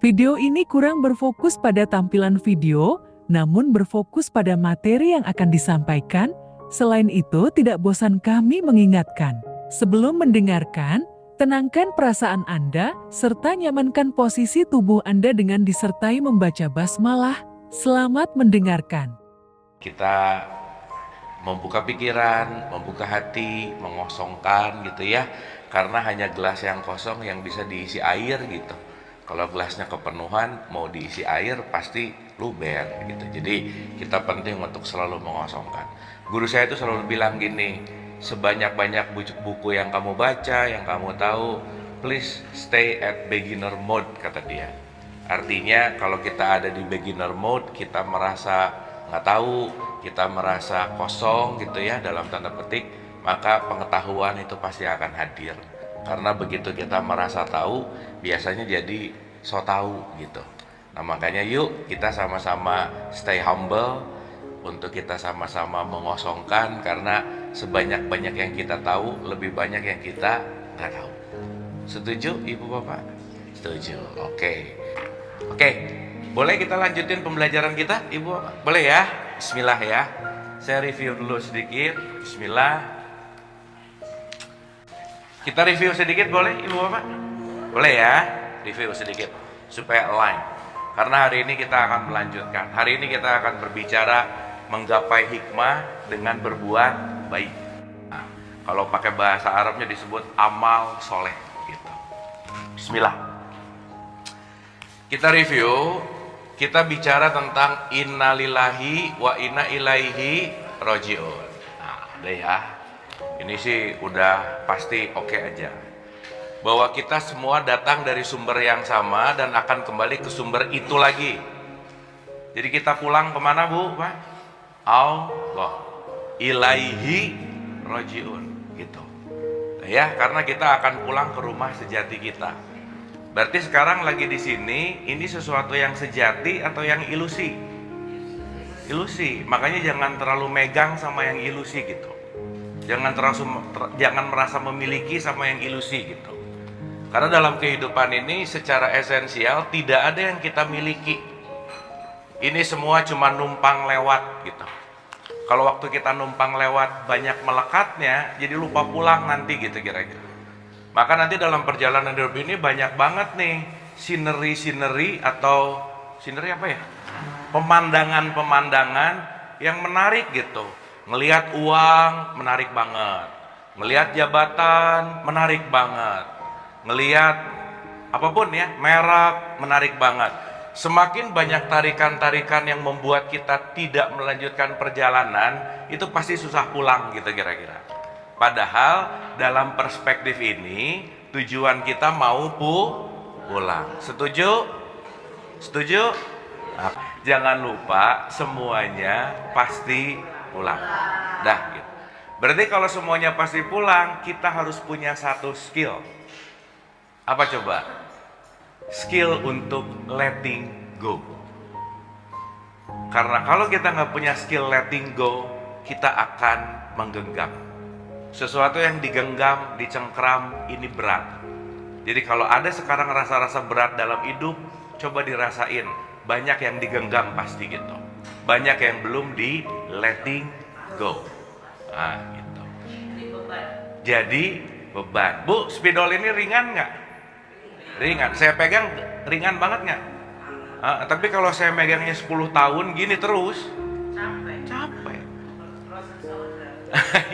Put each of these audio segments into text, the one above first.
Video ini kurang berfokus pada tampilan video, namun berfokus pada materi yang akan disampaikan. Selain itu, tidak bosan kami mengingatkan. Sebelum mendengarkan, tenangkan perasaan Anda, serta nyamankan posisi tubuh Anda dengan disertai membaca basmalah. Selamat mendengarkan. Kita membuka pikiran, membuka hati, mengosongkan gitu ya. Karena hanya gelas yang kosong yang bisa diisi air gitu. Kalau gelasnya kepenuhan, mau diisi air pasti luber gitu. Jadi kita penting untuk selalu mengosongkan. Guru saya itu selalu bilang gini, sebanyak-banyak buku yang kamu baca, yang kamu tahu, please stay at beginner mode, kata dia. Artinya kalau kita ada di beginner mode, kita merasa nggak tahu, kita merasa kosong gitu ya, dalam tanda petik, maka pengetahuan itu pasti akan hadir. Karena begitu kita merasa tahu, biasanya jadi so tahu gitu. Nah makanya yuk kita sama-sama stay humble, untuk kita sama-sama mengosongkan, karena sebanyak-banyak yang kita tahu, lebih banyak yang kita nggak tahu. Setuju Ibu Bapak? Setuju. Oke. Boleh kita lanjutin pembelajaran kita Ibu Bapak? Boleh ya? Bismillah ya. Saya review dulu sedikit. Bismillah. Kita review sedikit boleh Ibu Bapak? Boleh ya? Review sedikit supaya align. Karena hari ini kita akan melanjutkan. Hari ini kita akan berbicara menggapai hikmah dengan berbuat baik. Nah, kalau pakai bahasa Arabnya disebut amal soleh gitu. Bismillah. Kita review. Kita bicara tentang innalillahi wa inna ilaihi roji'un. Nah, udah ya. Ini sih udah pasti oke aja. Bahwa kita semua datang dari sumber yang sama dan akan kembali ke sumber itu lagi. Jadi kita pulang kemana Bu? Pak? Allah. Ilaihi roji'un. Gitu. Nah, ya, karena kita akan pulang ke rumah sejati kita. Berarti sekarang lagi di sini, ini sesuatu yang sejati atau yang ilusi? Ilusi. Makanya jangan terlalu megang sama yang ilusi gitu. Jangan merasa memiliki sama yang ilusi gitu. Karena dalam kehidupan ini secara esensial tidak ada yang kita miliki. Ini semua cuma numpang lewat gitu. Kalau waktu kita numpang lewat banyak melekatnya, jadi lupa pulang nanti gitu kira-kira. Maka nanti dalam perjalanan hidup ini banyak banget nih sineri atau sineri apa ya? Pemandangan-pemandangan yang menarik gitu. Ngelihat uang menarik banget. Ngelihat jabatan menarik banget. Ngelihat apapun ya, merek menarik banget. Semakin banyak tarikan-tarikan yang membuat kita tidak melanjutkan perjalanan, itu pasti susah pulang gitu kira-kira. Padahal dalam perspektif ini tujuan kita mau pulang. Setuju? Setuju? Nah, jangan lupa semuanya pasti pulang. Dah gitu. Berarti kalau semuanya pasti pulang, kita harus punya satu skill. Apa coba? Skill untuk letting go. Karena kalau kita nggak punya skill letting go, kita akan menggenggam. Sesuatu yang digenggam, dicengkram, ini berat. Jadi kalau ada sekarang rasa-rasa berat dalam hidup, coba dirasain. Banyak yang digenggam pasti gitu. Banyak yang belum di letting go. Nah gitu. Jadi beban. Bu, spidol ini ringan nggak? Ringan. Saya pegang ringan banget nggak? Tapi kalau saya megangnya 10 tahun gini terus, capek.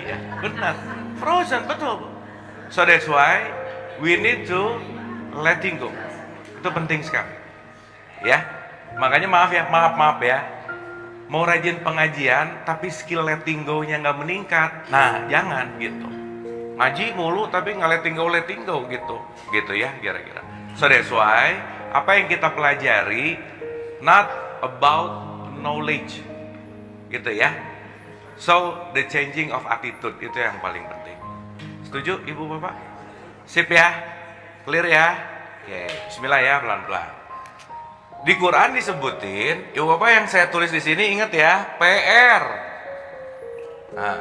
Ya, benar. Frozen, betul. So that's why we need to letting go. Itu penting sekali. Ya. Makanya maaf ya. Mau rajin pengajian tapi skill letting go-nya nggak meningkat. Nah, jangan gitu. Ngaji mulu tapi nggak letting go gitu. Gitu ya kira-kira. So that's why apa yang kita pelajari not about knowledge. Gitu ya. So, the changing of attitude itu yang paling penting. Setuju Ibu Bapak? Sip ya? Clear ya? Oke, bismillah ya, pelan-pelan. Di Quran disebutin, Ibu Bapak yang saya tulis di sini ingat ya, PR. Nah,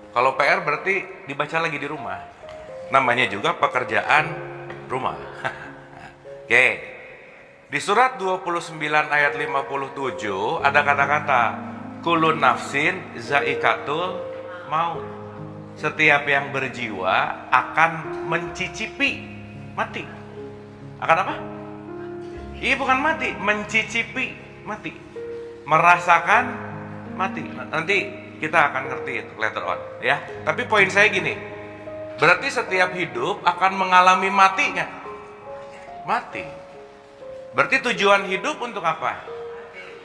kalau PR berarti dibaca lagi di rumah. Namanya juga pekerjaan rumah. Oke. Di surat 29 ayat 57 ada kata-kata kullu nafsin zaikatul maut. Setiap yang berjiwa akan mencicipi mati. Akan apa? Iya, bukan mati, mencicipi mati. Merasakan mati. Nanti kita akan ngerti itu later on ya. Tapi poin saya gini. Berarti setiap hidup akan mengalami mati nggak? Mati. Berarti tujuan hidup untuk apa?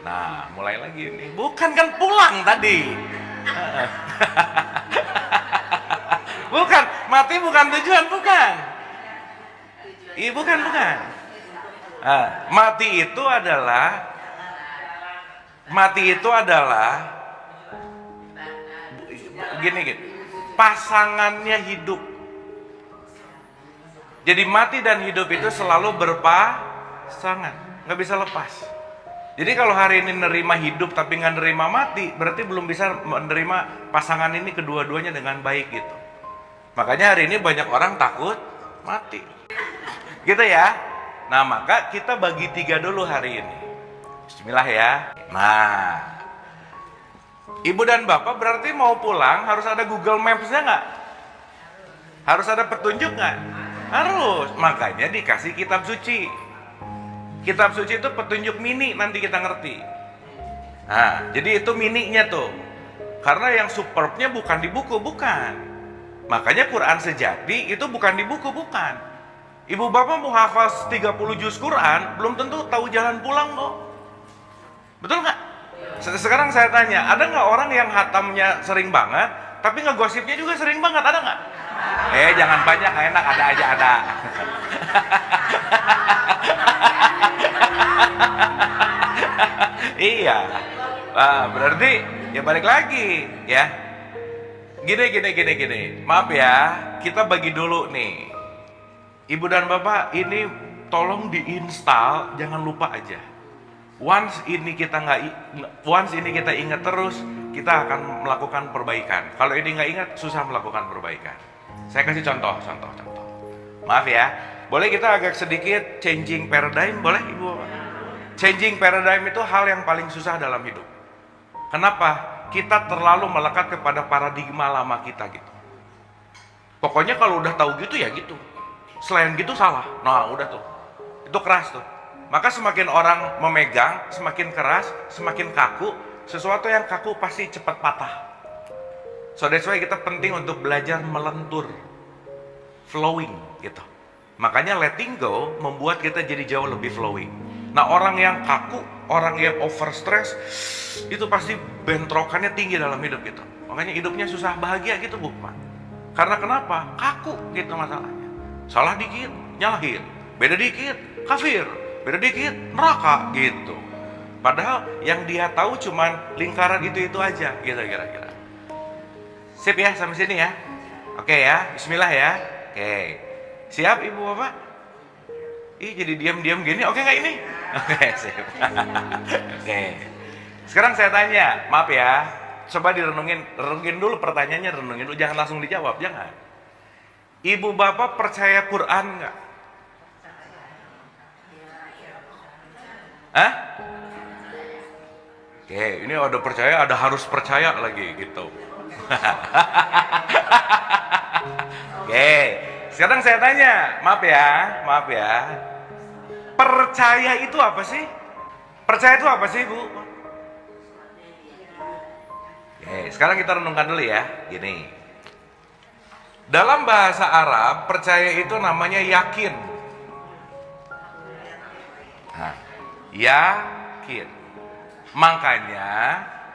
Nah, mulai lagi nih. Bukan kan pulang tadi. Bukan, mati bukan tujuan, bukan. Iya, bukan. Mati itu adalah gini. Pasangannya hidup. Jadi mati dan hidup itu selalu berpasangan, nggak bisa lepas. Jadi kalau hari ini nerima hidup tapi nggak nerima mati, berarti belum bisa menerima pasangan ini kedua-duanya dengan baik gitu. Makanya hari ini banyak orang takut mati, gitu ya. Nah, maka kita bagi 3 dulu hari ini. Bismillah ya. Nah, ibu dan bapak berarti mau pulang harus ada Google Maps-nya nggak? Harus ada petunjuk nggak? Harus. Makanya dikasih kitab suci. Kitab suci itu petunjuk mini, nanti kita ngerti. Nah, jadi itu mininya tuh. Karena yang superbnya bukan di buku, bukan. Makanya Quran sejati itu bukan di buku, bukan. Ibu bapak mau hafal 30 juz Quran, belum tentu tahu jalan pulang kok. Betul nggak? Sekarang saya tanya, ada nggak orang yang hatamnya sering banget, tapi ngegosipnya juga sering banget, ada nggak? Jangan banyak, enak, ada aja ada. Iya. Berarti ya balik lagi ya. Gini. Maaf ya, kita bagi dulu nih. Ibu dan bapak ini tolong diinstal, jangan lupa aja. Once ini kita ingat terus, kita akan melakukan perbaikan. Kalau ini nggak ingat, susah melakukan perbaikan. Saya kasih contoh. Maaf ya, boleh kita agak sedikit changing paradigm, boleh ibu? Changing paradigm itu hal yang paling susah dalam hidup. Kenapa? Kita terlalu melekat kepada paradigma lama kita gitu. Pokoknya kalau udah tahu gitu ya gitu. Selain gitu salah. Nah, udah tuh. Itu keras tuh. Maka semakin orang memegang, semakin keras, semakin kaku. Sesuatu yang kaku pasti cepat patah. So that's why kita penting untuk belajar melentur, flowing gitu. Makanya letting go membuat kita jadi jauh lebih flowing. Nah, orang yang kaku, orang yang over stress, itu pasti bentrokannya tinggi dalam hidup gitu. Makanya hidupnya susah bahagia gitu, Bu. Karena kenapa? Kaku gitu masalahnya. Salah dikit, nyalahin. Beda dikit, kafir. Beda dikit, neraka gitu. Padahal yang dia tahu cuman lingkaran itu aja gitu kira-kira. Sip ya, sampai sini ya. Oke ya, bismillah ya. Oke. Siap ibu bapak? Ih, jadi diam-diam gini, oke nggak ini? Oke, sip. Oke. Sekarang saya tanya, maaf ya. Coba renungin dulu pertanyaannya, renungin dulu, jangan langsung dijawab, jangan. Ibu bapak percaya Quran nggak? Hah? Oke, ini ada percaya, ada harus percaya lagi gitu. Oke, sekarang saya tanya, maaf ya. Percaya itu apa sih? Percaya itu apa sih, Bu? Oke, sekarang kita renungkan dulu ya. Gini. Dalam bahasa Arab, percaya itu namanya yakin. Nah, yakin. Makanya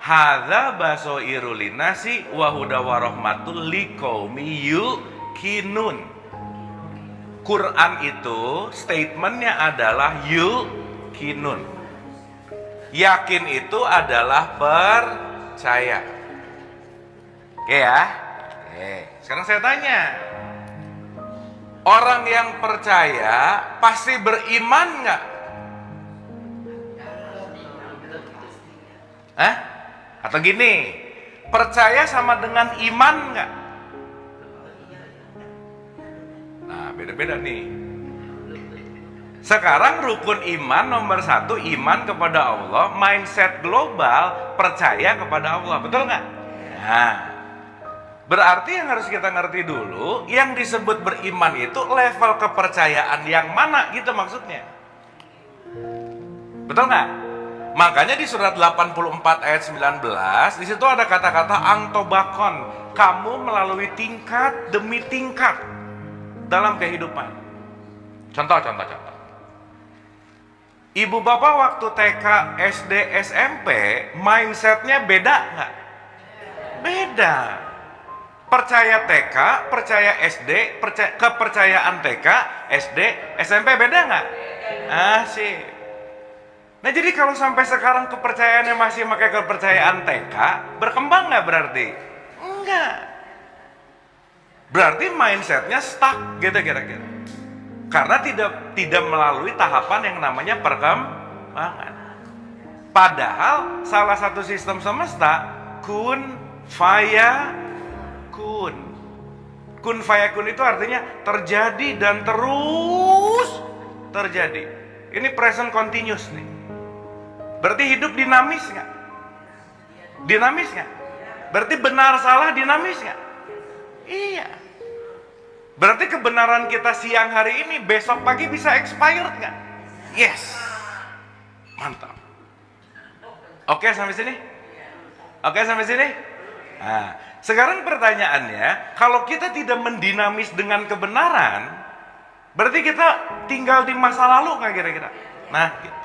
hadza basoirul linasi wa huda wa rahmatul liqaumi yuqinun. Quran itu statementnya adalah yuqinun. Yakin itu adalah percaya. Oke ya. Oke. Sekarang saya tanya. Orang yang percaya pasti beriman nggak? Atau gini, percaya sama dengan iman nggak? Nah, beda-beda nih. Sekarang rukun iman nomor 1, iman kepada Allah, mindset global, percaya kepada Allah, betul nggak? Nah, berarti yang harus kita ngerti dulu, yang disebut beriman itu level kepercayaan yang mana gitu maksudnya. Betul nggak? Makanya di surat 84 ayat 19, di situ ada kata-kata angtobakon, kamu melalui tingkat demi tingkat dalam kehidupan. Contoh. Ibu bapak waktu TK, SD, SMP, mindsetnya beda nggak? Beda. Percaya TK, percaya SD, kepercayaan TK, SD, SMP beda nggak? Sih. Nah jadi kalau sampai sekarang kepercayaannya masih pakai kepercayaan TK, berkembang nggak berarti? Enggak. Berarti mindsetnya stuck gitu kira-kira. Karena tidak melalui tahapan yang namanya perkembangan. Padahal salah satu sistem semesta kun fayakun. Kun fayakun itu artinya terjadi dan terus terjadi. Ini present continuous nih. Berarti hidup dinamis nggak? Dinamis nggak? Berarti benar salah dinamis nggak? Iya. Berarti kebenaran kita siang hari ini besok pagi bisa expired nggak? Yes. Mantap. Oke sampai sini? Oke sampai sini? Nah, sekarang pertanyaannya, kalau kita tidak mendinamis dengan kebenaran, berarti kita tinggal di masa lalu nggak kira-kira? Nah, gitu.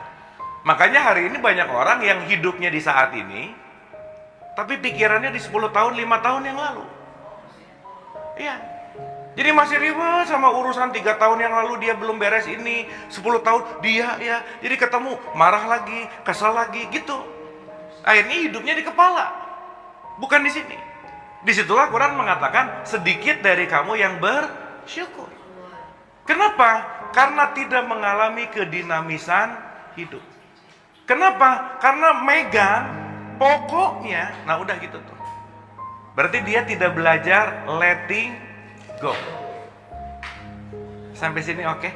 Makanya hari ini banyak orang yang hidupnya di saat ini, tapi pikirannya di 10 tahun, 5 tahun yang lalu. Iya. Jadi masih ribet sama urusan 3 tahun yang lalu dia belum beres ini, 10 tahun dia ya. Jadi ketemu marah lagi, kesal lagi gitu. Akhirnya hidupnya di kepala, bukan di sini. Disitulah Quran mengatakan sedikit dari kamu yang bersyukur. Kenapa? Karena tidak mengalami kedinamisan hidup. Kenapa? Karena megang pokoknya. Nah udah gitu tuh. Berarti dia tidak belajar letting go. Sampai sini oke?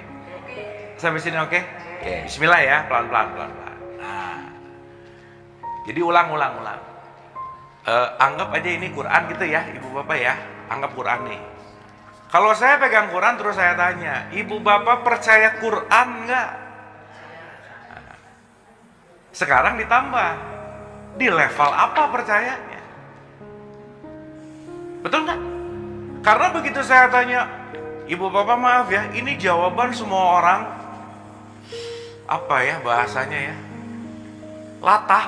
Sampai sini oke? Oke, bismillah ya, pelan-pelan. Nah, jadi ulang. Anggap aja ini Quran gitu ya, ibu bapak ya. Anggap Quran nih. Kalau saya pegang Quran terus saya tanya, ibu bapak percaya Quran nggak? Sekarang ditambah, di level apa percayanya? Betul nggak? Karena begitu saya tanya, ibu bapak maaf ya, ini jawaban semua orang, apa ya bahasanya ya, latah,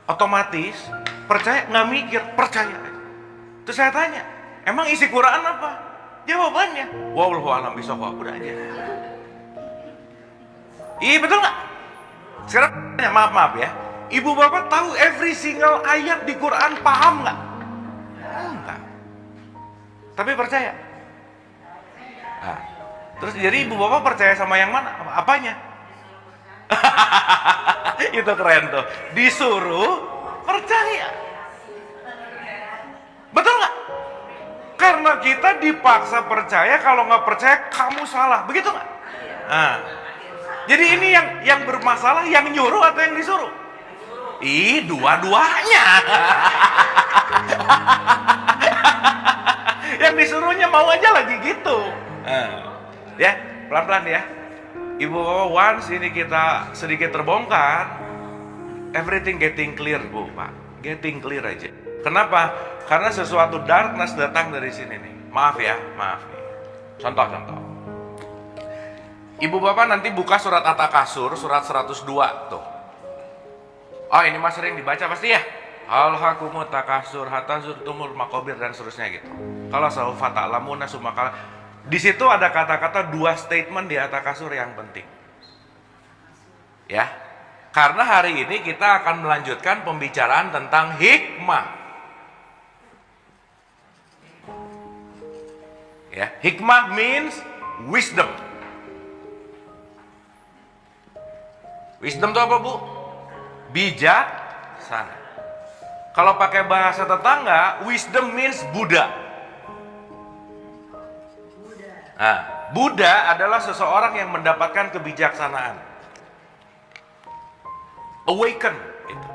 otomatis, percaya, nggak mikir, percaya. Terus saya tanya, emang isi Quran apa? Jawabannya, wallahu a'lam bishawab, udah aja. Iya betul nggak? Sekarang tanya, maaf ya, ibu bapak tahu every single ayat di Quran paham nggak? Enggak. Tapi percaya. Nah, terus jadi ibu bapak percaya sama yang mana? Apanya? Itu keren tuh. Disuruh percaya. Betul nggak? Karena kita dipaksa percaya, kalau nggak percaya kamu salah. Begitu nggak? Nah, jadi ini yang bermasalah yang nyuruh atau yang disuruh? Dua-duanya. Yang disuruhnya mau aja lagi gitu. Ya, pelan-pelan ya. Ibu bapak, once ini kita sedikit terbongkar, everything getting clear bu pak, getting clear aja. Kenapa? Karena sesuatu darkness datang dari sini nih. Maaf ya, maaf nih. Contoh. Ibu bapak nanti buka surat At-Takasur, surat 102 tuh. Oh ini mas sering dibaca pasti ya. Alhaqumut takasur hatta zurtumul maqabir dan seterusnya gitu. Kalau saufa ta'lamuna sumakala. Di situ ada kata-kata 2 statement di At-Takasur yang penting. Ya. Karena hari ini kita akan melanjutkan pembicaraan tentang hikmah. Ya, hikmah means wisdom. Wisdom itu apa bu? Bijaksana. Kalau pakai bahasa tetangga, wisdom means Buddha. Nah, Buddha adalah seseorang yang mendapatkan kebijaksanaan, awaken gitu.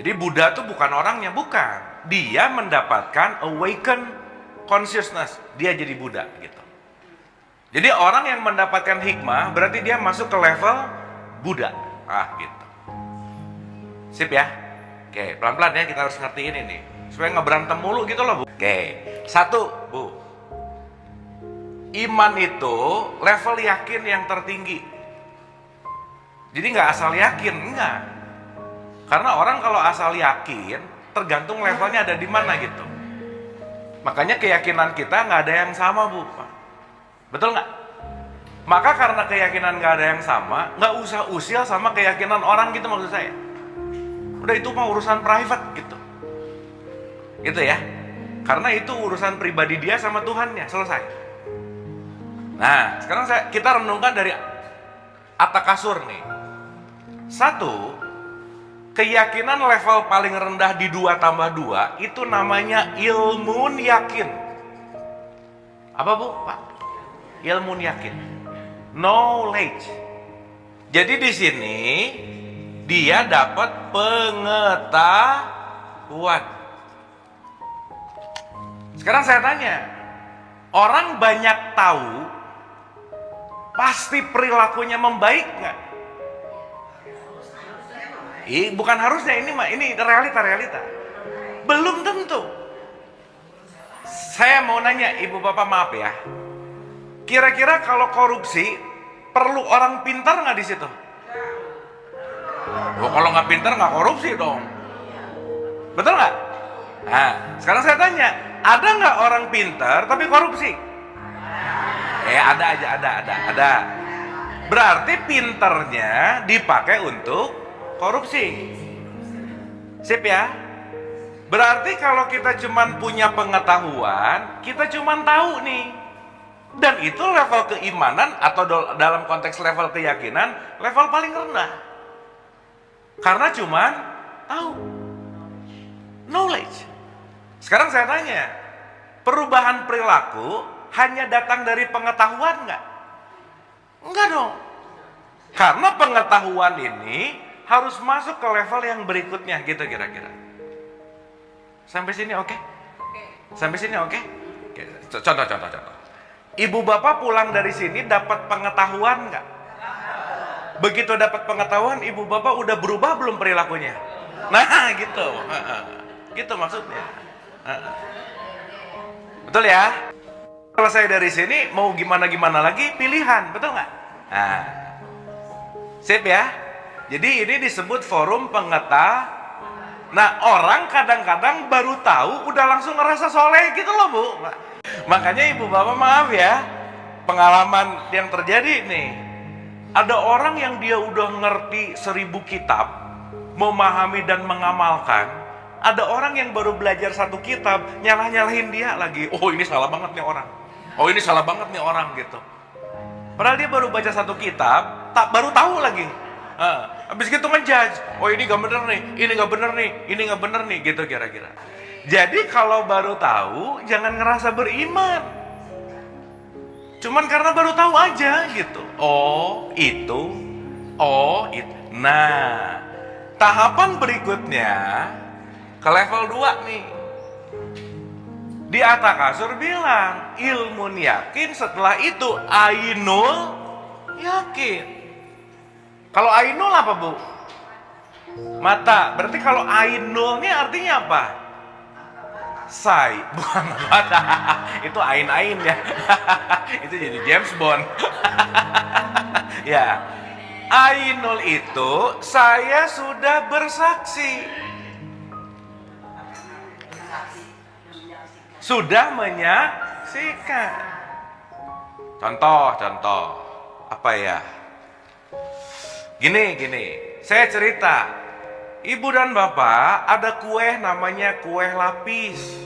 Jadi Buddha itu bukan orangnya, bukan. Dia mendapatkan awaken consciousness, dia jadi Buddha gitu. Jadi orang yang mendapatkan hikmah berarti dia masuk ke level Buddha. Gitu. Sip ya. Oke, pelan-pelan ya, kita harus ngertiin ini supaya nggak berantem mulu gitu loh, Bu. Oke, satu, Bu. Iman itu level yakin yang tertinggi. Jadi nggak asal yakin, enggak. Karena orang kalau asal yakin, tergantung levelnya ada di mana gitu. Makanya keyakinan kita nggak ada yang sama, Bu. Betul nggak? Maka karena keyakinan nggak ada yang sama, nggak usah usil sama keyakinan orang gitu maksud saya. Udah itu mah urusan private gitu. Gitu ya. Karena itu urusan pribadi dia sama Tuhannya, selesai. Nah, sekarang kita renungkan dari atas kasur nih. Satu, keyakinan level paling rendah di 2+2 itu namanya ilmun yakin. Apa, Bu? Pak? Ilmun yakin. Knowledge. Jadi di sini dia dapat pengetahuan. Sekarang saya tanya, orang banyak tahu pasti perilakunya membaik nggak? Bukan harusnya, ini realita. Belum tentu. Saya mau nanya ibu bapak, maaf ya. Kira-kira kalau korupsi perlu orang pintar nggak di situ? Oh, kalau nggak pintar nggak korupsi dong. Betul nggak? Nah, sekarang saya tanya, ada nggak orang pintar tapi korupsi? Ada. Berarti pinternya dipakai untuk korupsi. Sip ya. Berarti kalau kita cuman punya pengetahuan, kita cuman tahu nih. Dan itu level keimanan atau dalam konteks level keyakinan, level paling rendah. Karena cuman tahu. Knowledge. Sekarang saya tanya, perubahan perilaku hanya datang dari pengetahuan nggak? Enggak dong. Karena pengetahuan ini harus masuk ke level yang berikutnya gitu kira-kira. Sampai sini oke? Sampai sini oke? Contoh. Ibu bapak pulang dari sini dapat pengetahuan nggak? Begitu dapat pengetahuan, ibu bapak udah berubah belum perilakunya? Nah gitu. Gitu maksudnya. Betul ya? Selesai dari sini mau gimana lagi pilihan, betul nggak? Nah, sip ya. Jadi ini disebut forum pengetahuan. Nah, orang kadang-kadang baru tahu udah langsung ngerasa soleh gitu loh, Bu. Makanya ibu bapak maaf ya, pengalaman yang terjadi nih. Ada orang yang dia udah ngerti 1000 kitab, memahami dan mengamalkan. Ada orang yang baru belajar 1 kitab, nyalahin dia lagi. Oh ini salah banget nih orang. Oh ini salah banget nih orang gitu. Padahal dia baru baca 1 kitab, baru tahu lagi. Habis gitu ngejudge. Oh ini gak bener nih, ini gak bener nih, ini gak bener nih gitu kira-kira. Jadi kalau baru tahu, jangan ngerasa beriman. Cuman karena baru tahu aja gitu. Oh itu. Nah, tahapan berikutnya ke level 2 nih. Di atas kasur bilang ilmun yakin, setelah itu ainul yakin. Kalau ainul apa, Bu? Mata. Berarti kalau ainulnya artinya apa? Bukan mata. Itu ain-ain ya. Itu jadi James Bond. Ya. Ainul itu saya sudah bersaksi. Sudah menyaksikan. Contoh apa ya? Gini, saya cerita, ibu dan bapak ada kue namanya kue lapis.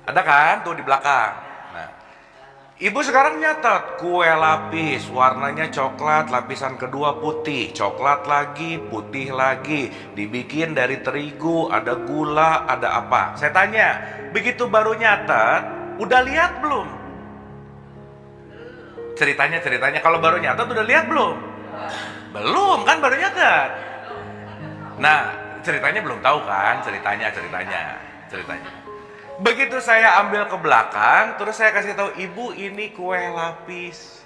Ada kan tuh di belakang. Nah, ibu sekarang nyatet kue lapis, warnanya coklat, lapisan kedua putih, coklat lagi, putih lagi, dibikin dari terigu, ada gula, ada apa. Saya tanya, begitu baru nyatet, udah lihat belum? Ceritanya. Kalau baru nyatet udah lihat belum? Belum kan, baru nyatet. Nah, ceritanya belum tahu kan, ceritanya. Begitu saya ambil ke belakang, terus saya kasih tahu, Ibu ini kue lapis.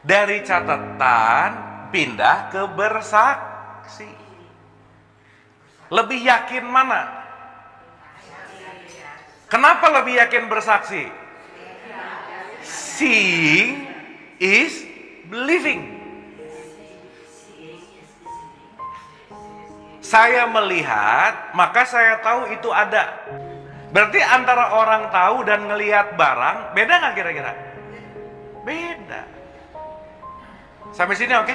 Dari catatan pindah ke bersaksi. Lebih yakin mana? Kenapa lebih yakin bersaksi? Seeing is believing. Saya melihat, maka saya tahu itu ada. Berarti antara orang tahu dan ngelihat barang, beda nggak kira-kira? Beda. Sampai sini oke?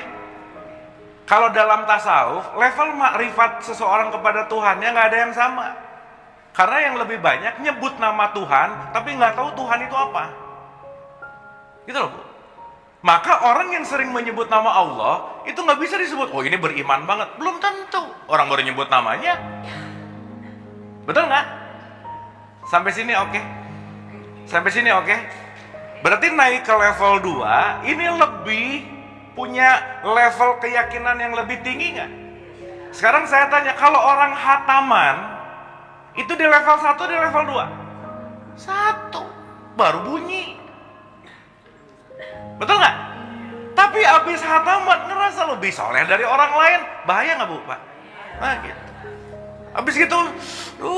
Kalau dalam tasawuf, level makrifat seseorang kepada Tuhannya nggak ada yang sama. Karena yang lebih banyak nyebut nama Tuhan, tapi nggak tahu Tuhan itu apa. Gitu loh, Bu. Maka orang yang sering menyebut nama Allah, itu nggak bisa disebut, oh ini beriman banget. Belum tentu. Orang baru nyebut namanya. Betul nggak? Sampai sini oke? Sampai sini oke? Berarti naik ke level 2, ini lebih punya level keyakinan yang lebih tinggi nggak? Sekarang saya tanya, kalau orang hataman, itu di level 1, di level 2? 1, baru bunyi. Betul nggak? Tapi abis hataman ngerasa lebih soleh dari orang lain, bahaya nggak, Bu, Pak? Nah gitu. Abis gitu,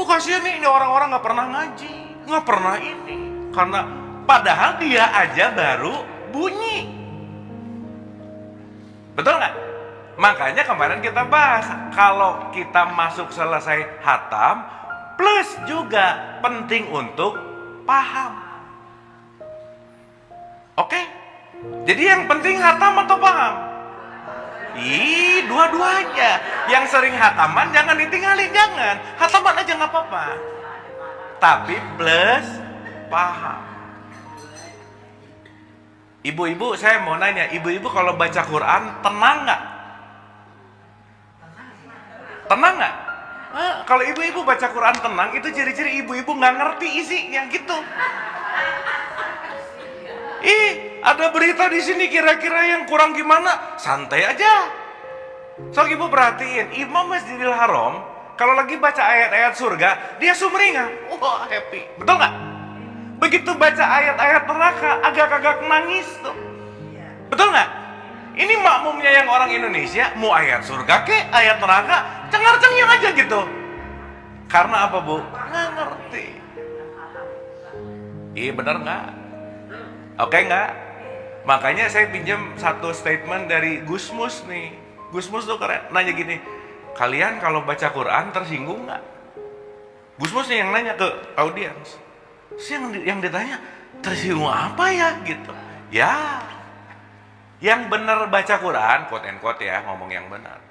kasihan nih, ini orang-orang nggak pernah ngaji, nggak pernah ini, karena padahal dia aja baru bunyi. Betul nggak? Makanya kemarin kita bahas, kalau kita masuk selesai hatam, plus juga penting untuk paham. Oke? Jadi yang penting hatam atau paham? Dua-duanya. Yang sering hataman jangan ditinggalin, jangan. Hataman aja nggak apa-apa. Tapi plus paham. Ibu-ibu, saya mau nanya, ibu-ibu kalau baca Quran tenang nggak? Tenang nggak? Kalau ibu-ibu baca Quran tenang, itu ciri-ciri ibu-ibu nggak ngerti isinya gitu. Ada berita di sini kira-kira yang kurang gimana? Santai aja. So ibu perhatiin, Imam Masjidil Haram kalau lagi baca ayat-ayat surga, dia sumringah. Wah, happy. Betul nggak? Begitu baca ayat-ayat neraka, agak-agak nangis tuh. Betul nggak? Ini makmumnya yang orang Indonesia, mau ayat surga ke ayat neraka, cengar-cengir aja gitu. Karena apa, Bu? Nggak ngerti. Bener nggak? Oke nggak? Makanya saya pinjam satu statement dari Gusmus nih. Gusmus tuh keren, nanya gini, kalian kalau baca Quran tersinggung nggak? Gusmus nih yang nanya ke audiens. Yang ditanya, tersinggung apa ya gitu? Ya, yang benar baca Quran, quote and quote ya, ngomong yang benar.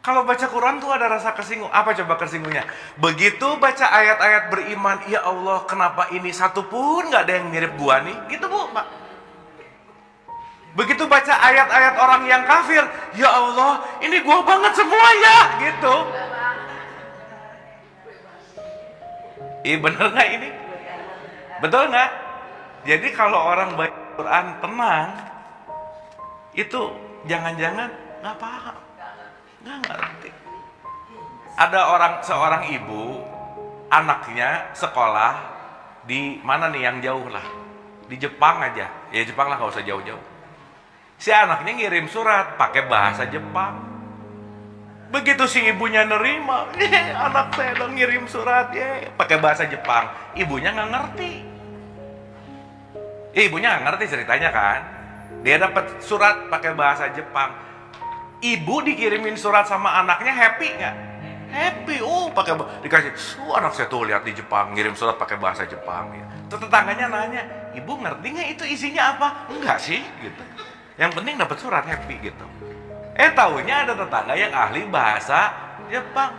Kalau baca Quran tuh ada rasa kesinggung. Apa coba kesinggungnya? Begitu baca ayat-ayat beriman, ya Allah, kenapa ini satu pun nggak ada yang mirip gua nih? Gitu, Bu, Pak. Begitu baca ayat-ayat orang yang kafir, ya Allah, ini gua banget semua ya, gitu. Bener nggak ini? Betul nggak? Jadi kalau orang baca Quran tenang, itu jangan-jangan nggak paham, nggak ngerti. Ada seorang ibu, anaknya sekolah di mana nih yang jauh lah, di Jepang aja, ya Jepang lah, nggak usah jauh-jauh. Si anaknya ngirim surat pakai bahasa Jepang. Begitu si ibunya nerima, anak saya dong ngirim surat pakai bahasa Jepang. Ibunya nggak ngerti. Ibunya nggak ngerti ceritanya kan. Dia dapat surat pakai bahasa Jepang. Ibu dikirimin surat sama anaknya, happy nggak? Happy. Pakai dikasih. Anak saya tuh lihat di Jepang ngirim surat pakai bahasa Jepang. Terus tetangganya nanya, ibu ngerti nggak itu isinya apa? Enggak sih, gitu. Yang penting dapat surat, happy gitu. Taunya ada tetangga yang ahli bahasa Jepang.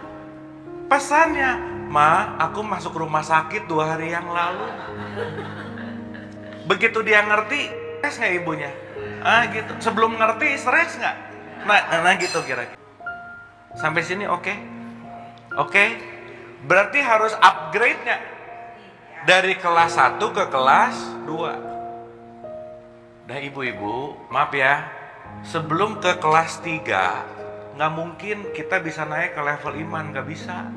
Pesannya, Ma, aku masuk rumah sakit 2 hari yang lalu. Begitu dia ngerti, stres nggak ibunya? Gitu. Sebelum ngerti, stres nggak? Nah gitu kira-kira. Sampai sini oke? Oke? Berarti harus upgrade-nya dari kelas 1 ke kelas 2. Nah ibu-ibu, maaf ya, sebelum ke kelas 3, nggak mungkin kita bisa naik ke level iman, nggak bisa.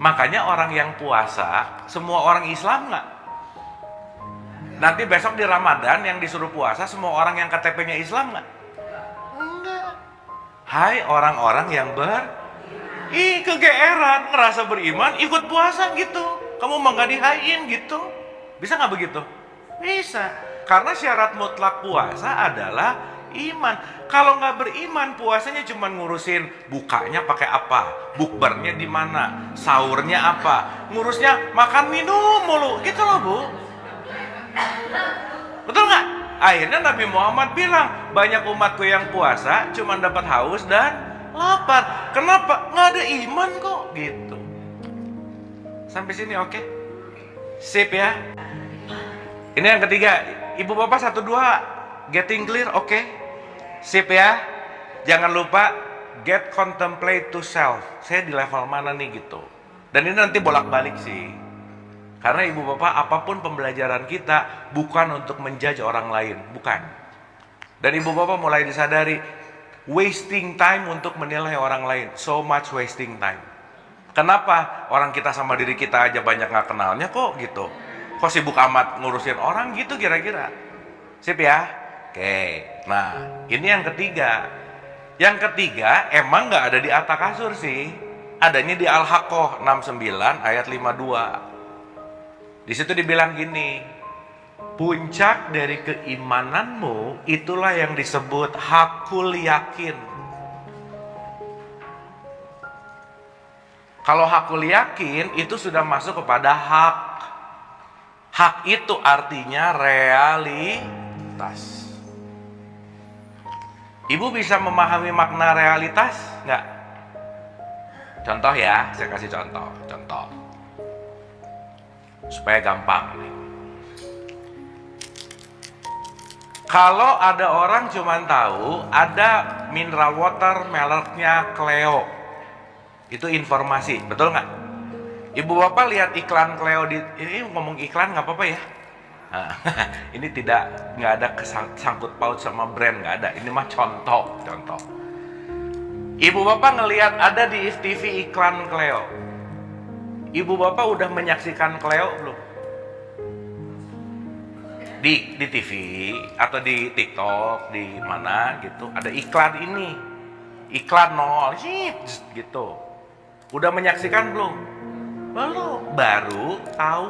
Makanya orang yang puasa, semua orang Islam nggak? Nanti besok di Ramadan yang disuruh puasa, semua orang yang KTP-nya Islam nggak? Enggak. Hai orang-orang yang kegeeran, ngerasa beriman, ikut puasa gitu. Kamu mau nggak dihain gitu? Bisa nggak begitu? Bisa. Karena syarat mutlak puasa adalah iman. Kalau nggak beriman, puasanya cuma ngurusin bukanya pakai apa, bukbernya di mana, sahurnya apa, ngurusnya makan minum mulu, gitu loh bu. Betul nggak? Akhirnya Nabi Muhammad bilang, banyak umatku yang puasa cuma dapat haus dan lapar. Kenapa? Nggak ada iman kok, gitu. Sampai sini oke? Sip ya. Ini yang ketiga. Ibu bapak 1, 2 getting clear, oke? Sip ya. Jangan lupa get contemplate to self. Saya di level mana nih gitu. Dan ini nanti bolak-balik sih. Karena ibu bapak, apapun pembelajaran kita bukan untuk menjudge orang lain, bukan. Dan ibu bapak mulai disadari wasting time untuk menilai orang lain, so much wasting time. Kenapa? Orang kita sama diri kita aja banyak nggak kenalnya kok gitu. Kok sibuk amat ngurusin orang gitu kira-kira. Sip ya? Oke. Nah, ini yang ketiga. Yang ketiga emang nggak ada di atas kasur sih. Adanya di Al-Haqqah 69 ayat 52. Di situ dibilang gini, puncak dari keimananmu itulah yang disebut hakul yakin. Kalau hakul yakin itu sudah masuk kepada hak. Hak itu artinya realitas. Ibu bisa memahami makna realitas nggak? Contoh ya, saya kasih contoh. Supaya gampang nih. Kalau ada orang cuman tahu ada mineral water mereknya Cleo, itu informasi, betul nggak? Ibu bapak lihat iklan Cleo ini ngomong iklan nggak apa-apa ya? Nah, ini nggak ada sangkut paut sama brand, nggak ada. Ini mah contoh. Ibu bapak ngelihat ada di TV iklan Cleo. Ibu bapak udah menyaksikan Cleo belum? Di TV atau di TikTok, di mana gitu, ada iklan ini. Iklan nol, gitu. Udah menyaksikan belum? Belum. Baru tahu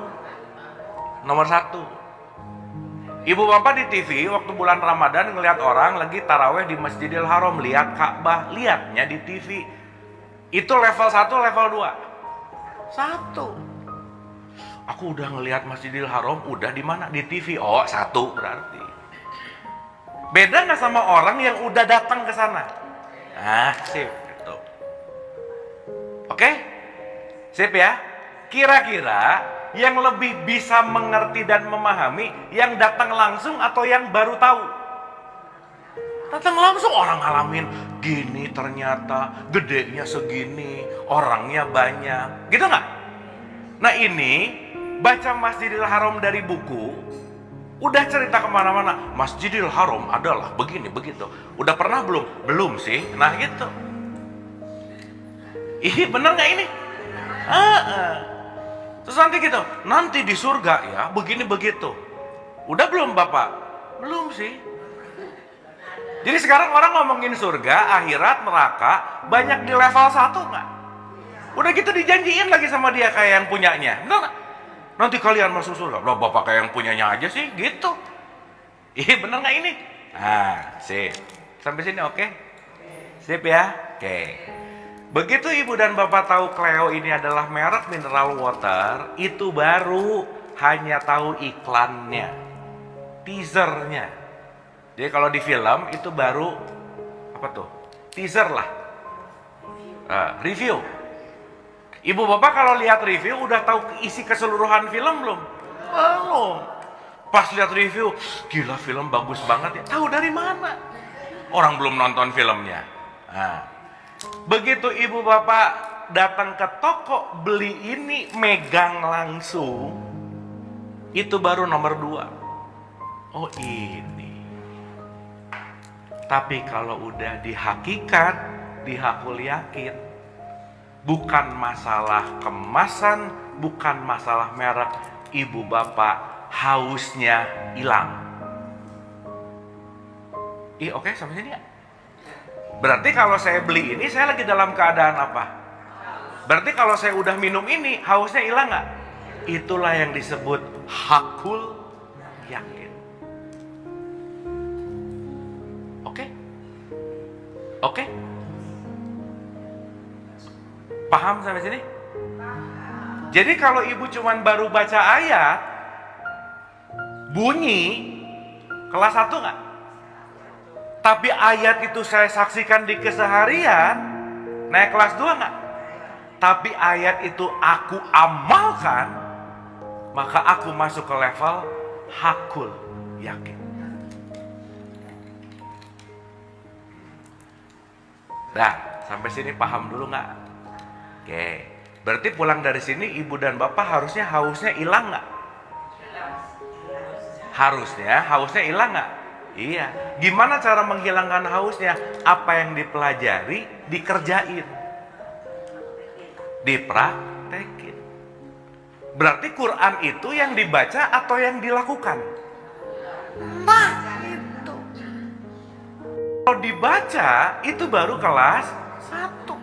nomor 1. Ibu bapak di TV waktu bulan Ramadan ngelihat orang lagi taraweh di Masjidil Haram, lihat Ka'bah, lihatnya di TV. Itu level 1, level 2. 1. Aku udah ngelihat Masjidil Haram, udah di mana? Di TV. Oh, 1 berarti. Beda nggak sama orang yang udah datang ke sana? Nah, sip gitu. Oke? Sip ya. Kira-kira yang lebih bisa mengerti dan memahami yang datang langsung atau yang baru tahu? Datang langsung, orang ngalamin gini, ternyata gedenya segini, orangnya banyak, gitu nggak? Nah ini baca Masjidil Haram dari buku, udah cerita kemana-mana, Masjidil Haram adalah begini begitu. Udah pernah belum? Belum sih. Nah gitu. Ih bener nggak ini? Terus nanti gitu, nanti di surga ya begini begitu. Udah belum bapak? Belum sih. Jadi sekarang orang ngomongin surga, akhirat, neraka, banyak di level 1 nggak? Udah gitu dijanjiin lagi sama dia kayak yang punyanya. Bener nggak? Nanti kalian masuk surga. Loh bapak kayak yang punyanya aja sih, gitu. Ih bener nggak ini? Nah, sip. Sampai sini oke? Sip ya? Oke. Begitu ibu dan bapak tahu Cleo ini adalah merek mineral water, itu baru hanya tahu iklannya, teasernya. Jadi kalau di film itu baru apa tuh? Teaser lah, review. Ibu bapak kalau lihat review udah tahu isi keseluruhan film belum? Belum. Pas lihat review, gila film bagus banget ya. Tahu dari mana? Orang belum nonton filmnya. Nah. Begitu ibu bapak datang ke toko beli ini megang langsung, itu baru nomor 2. Oh ini. Tapi kalau udah di hakikat, di hakul yakin, bukan masalah kemasan, bukan masalah merek, ibu bapak hausnya hilang. Oke, sampai sini ya? Berarti kalau saya beli ini, saya lagi dalam keadaan apa? Berarti kalau saya udah minum ini, hausnya hilang nggak? Itulah yang disebut hakul yakin. Oke? Oke? Paham sampai sini? Jadi kalau ibu cuman baru baca ayat, bunyi, kelas 1 nggak? Tapi ayat itu saya saksikan di keseharian, naik kelas 2 nggak? Tapi ayat itu aku amalkan, maka aku masuk ke level hakul yakin. Nah, sampai sini paham dulu nggak? Oke, berarti pulang dari sini ibu dan bapak harusnya hausnya hilang nggak? Harusnya hausnya hilang nggak? Iya. Gimana cara menghilangkan hausnya? Apa yang dipelajari, dikerjain, dipraktekin. Berarti Quran itu yang dibaca atau yang dilakukan? Nah, itu. Kalau dibaca, itu baru kelas 1.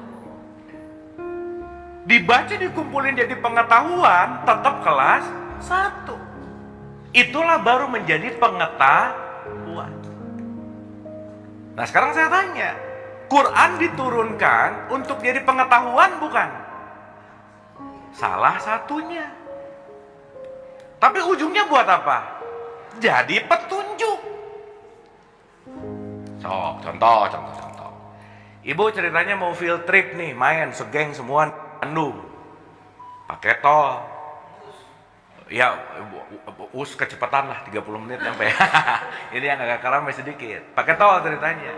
Dibaca dikumpulin jadi pengetahuan, tetap kelas 1. Itulah baru menjadi pengetahuan. Nah sekarang saya tanya, Quran diturunkan untuk jadi pengetahuan bukan? Salah satunya. Tapi ujungnya buat apa? Jadi petunjuk. Contoh. Ibu ceritanya mau field trip nih, main segeng semua Bandung. Pakai tol. Ya, kecepatan lah 30 menit sampai. Ini yang agak ramai sedikit. Pakai tol ceritanya.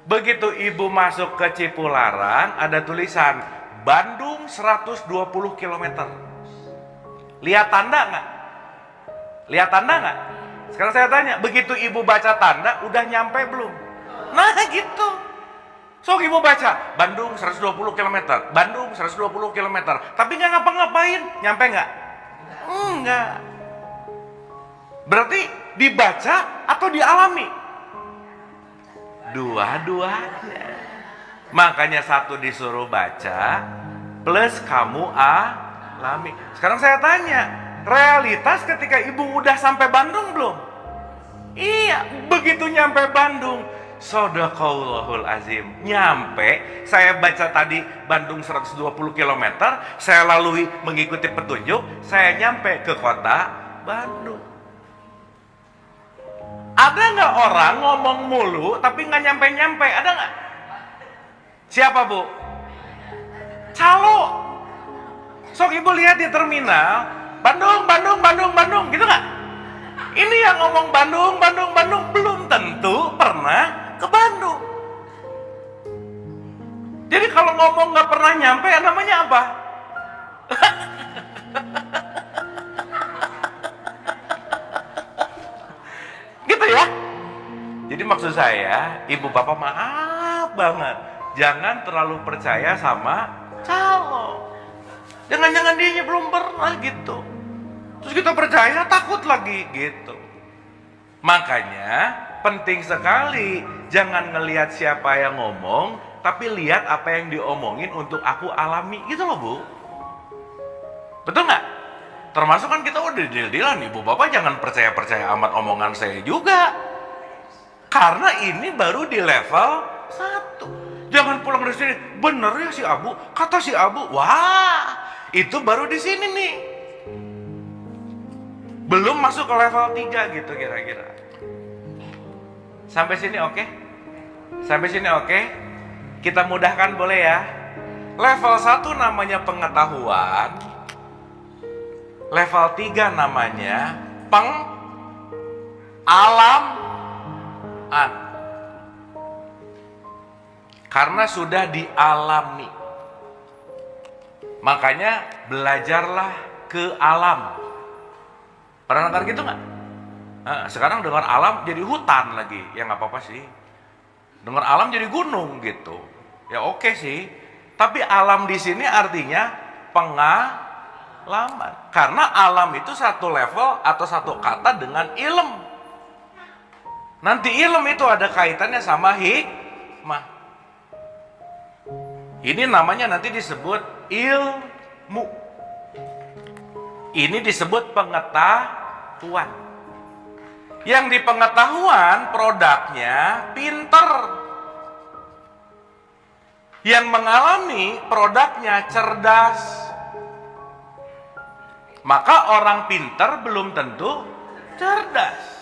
Begitu ibu masuk ke Cipularang, ada tulisan Bandung 120 km. Lihat tanda nggak? Lihat tanda nggak? Sekarang saya tanya, begitu ibu baca tanda, udah nyampe belum? Nah gitu. So ibu baca Bandung 120 km, Bandung 120 km. Tapi nggak ngapa-ngapain, nyampe nggak? Enggak. Berarti dibaca atau dialami? Dua-duanya. Makanya satu disuruh baca plus kamu alami. Sekarang saya tanya, realitas ketika ibu udah sampai Bandung belum? Iya, begitu nyampe Bandung, Shadaqallahul azim, nyampe, saya baca tadi Bandung 120 km, saya lalui mengikuti petunjuk, saya nyampe ke kota Bandung. Ada nggak orang ngomong mulu tapi nggak nyampe-nyampe? Ada nggak? Siapa bu? Calo. Sok ibu lihat di terminal, Bandung, gitu nggak? Ini yang ngomong Bandung, belum tentu pernah ke Bandung. Jadi kalau ngomong nggak pernah nyampe, namanya apa? Gitu ya. Jadi maksud saya, ibu bapak maaf banget, jangan terlalu percaya sama calo. Jangan-jangan dianya belum pernah gitu. Terus kita percaya, takut lagi gitu. Makanya penting sekali, jangan ngelihat siapa yang ngomong, tapi lihat apa yang diomongin untuk aku alami, gitu loh bu. Betul nggak? Termasuk kan kita udah deal-dealan, ibu bapak jangan percaya-percaya amat omongan saya juga. Karena ini baru di level 1. Jangan pulang dari sini, bener ya si Abu, kata si Abu, wah itu baru di sini nih. Belum masuk ke level 3 gitu kira-kira. Sampai sini oke? Sampai sini oke? Kita mudahkan boleh ya? Level 1 namanya pengetahuan. Level 3 namanya pengalaman. Karena sudah dialami. Makanya belajarlah ke alam. Pernah dengar gitu nggak? Sekarang dengar alam jadi hutan lagi, ya nggak apa-apa sih. Dengar alam jadi gunung gitu, ya oke sih. Tapi alam di sini artinya pengalaman, karena alam itu satu level atau satu kata dengan ilm. Nanti ilm itu ada kaitannya sama hikmah. Ini namanya nanti disebut ilmu. Ini disebut pengetahuan. Yang di pengetahuan produknya pinter. Yang mengalami produknya cerdas. Maka orang pinter belum tentu cerdas.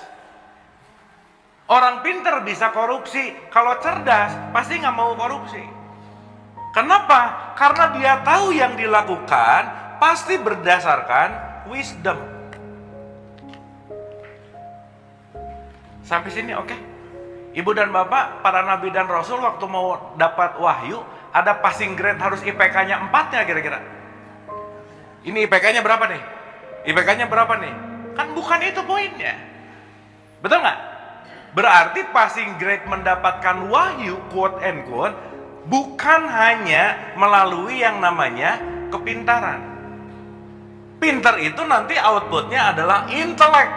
Orang pinter bisa korupsi, kalau cerdas pasti nggak mau korupsi. Kenapa? Karena dia tahu yang dilakukan pasti berdasarkan wisdom. Sampai sini oke? Ibu dan bapak, para nabi dan rasul waktu mau dapat wahyu, ada passing grade harus IPK-nya 4 ya kira-kira? Ini IPK-nya berapa nih? IPK-nya berapa nih? Kan bukan itu poinnya. Betul nggak? Berarti passing grade mendapatkan wahyu, quote and quote, bukan hanya melalui yang namanya kepintaran. Pintar itu nanti outputnya adalah intelek.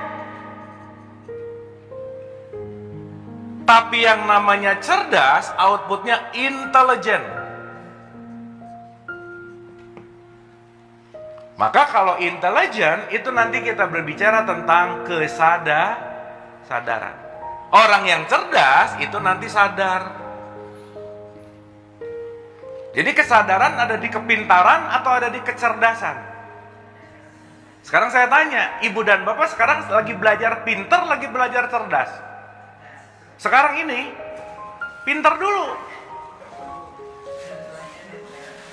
Tapi yang namanya cerdas, outputnya intelijen. Maka kalau intelijen, itu nanti kita berbicara tentang kesadaran. Orang yang cerdas, itu nanti sadar. Jadi kesadaran ada di kepintaran atau ada di kecerdasan? Sekarang saya tanya, ibu dan bapak sekarang lagi belajar pinter, lagi belajar cerdas? Sekarang ini, pinter dulu.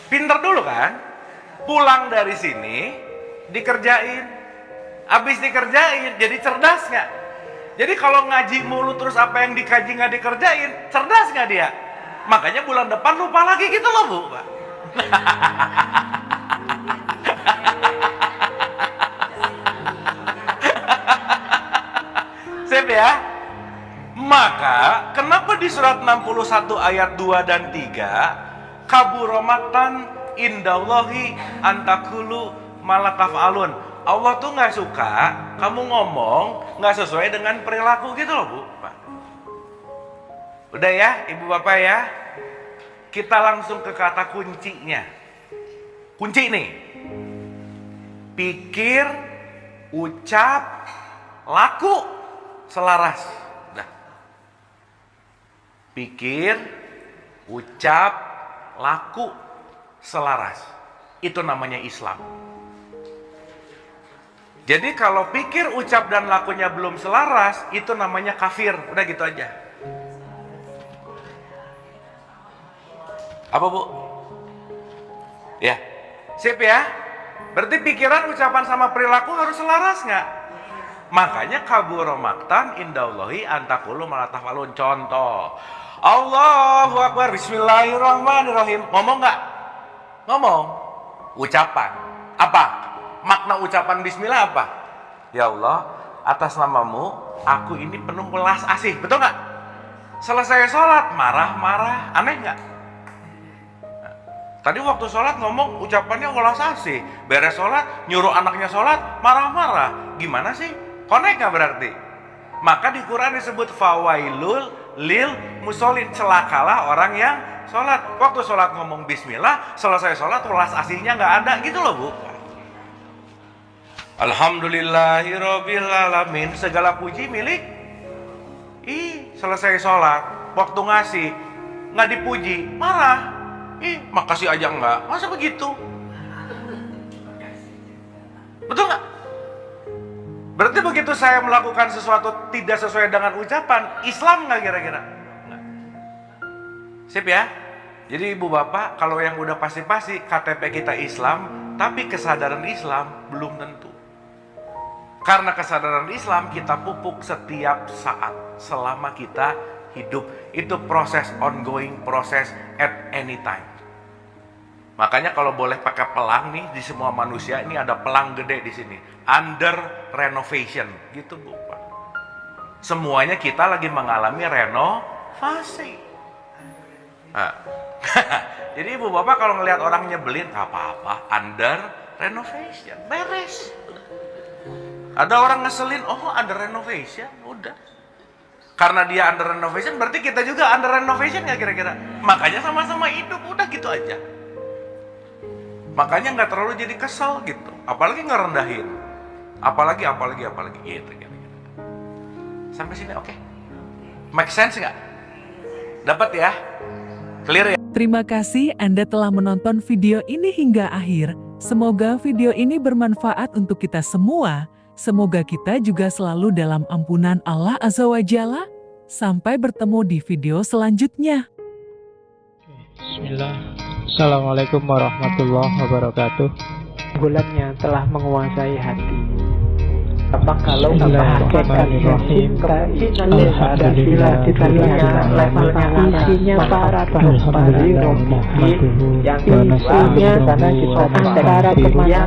Pinter dulu kan? Pulang dari sini, dikerjain. Habis dikerjain, jadi cerdas nggak? Jadi kalau ngaji mulu terus apa yang dikaji nggak dikerjain, cerdas nggak dia? Makanya bulan depan lupa lagi gitu loh Bu. Sip ya? Maka kenapa di surat 61 ayat 2 dan 3 kaburomatan indallahi antakulu malataf'alun. Allah tuh nggak suka kamu ngomong nggak sesuai dengan perilaku gitu loh Bu. Udah ya ibu bapak ya, kita langsung ke kata kuncinya. Kunci nih, pikir, ucap, laku selaras. Nah, pikir, ucap, laku selaras. Itu namanya Islam. Jadi kalau pikir, ucap, dan lakunya belum selaras, itu namanya kafir. Udah gitu aja. Apa Bu? Ya, sip ya. Berarti pikiran, ucapan, sama perilaku harus selaras nggak? Makanya kabura maktan indallahi antakulu malatafalun. Contoh, Allahu Akbar, Bismillahirrahmanirrahim. Ngomong nggak? Ngomong. Ucapan. Apa? Makna ucapan Bismillah apa? Ya Allah, atas namamu, aku ini penuh welas asih. Betul nggak? Selesai sholat, marah-marah. Aneh nggak? Tadi waktu sholat ngomong ucapannya welas asih, beres sholat nyuruh anaknya sholat marah-marah. Gimana sih? Connect nggak berarti? Maka di Quran disebut fawailul lil musholin, celakalah orang yang sholat. Waktu sholat ngomong Bismillah, selesai sholat welas asihnya nggak ada gitu loh Bu. Alhamdulillahirabbil alamin, segala puji milik. Selesai sholat, waktu ngasih nggak dipuji, marah. Makasih aja enggak. Masa begitu? Betul nggak? Berarti begitu saya melakukan sesuatu tidak sesuai dengan ucapan, Islam nggak kira-kira? Nggak. Sip ya? Jadi ibu bapak, kalau yang udah pasti-pasti KTP kita Islam, tapi kesadaran Islam belum tentu. Karena kesadaran Islam kita pupuk setiap saat selama kita hidup. Itu proses ongoing, proses at any time. Makanya kalau boleh pakai pelang nih, di semua manusia ini ada pelang gede di sini, under renovation gitu Bu Pak. Semuanya kita lagi mengalami renovasi. Nah, jadi ibu bapak kalau ngelihat orang nyebelin, gak apa-apa, under renovation, beres. Ada orang ngeselin, oh under renovation, udah. Karena dia under renovation, berarti kita juga under renovation nggak kira-kira? Makanya sama-sama hidup, udah gitu aja. Makanya nggak terlalu jadi kesel gitu, apalagi ngerendahin, apalagi gitu kira-kira. Sampai sini oke? Make sense nggak? Dapat ya? Clear ya? Terima kasih Anda telah menonton video ini hingga akhir. Semoga video ini bermanfaat untuk kita semua. Semoga kita juga selalu dalam ampunan Allah Azza wa Jalla. Sampai bertemu di video selanjutnya. Bismillah. Assalamualaikum warahmatullahi wabarakatuh. Bulannya telah menguasai hati. Apa kalau Bismillahirrahmanirrahim. Alhamdulillah kita lihat levelnya isinya para yang isinya sana kita antara kemana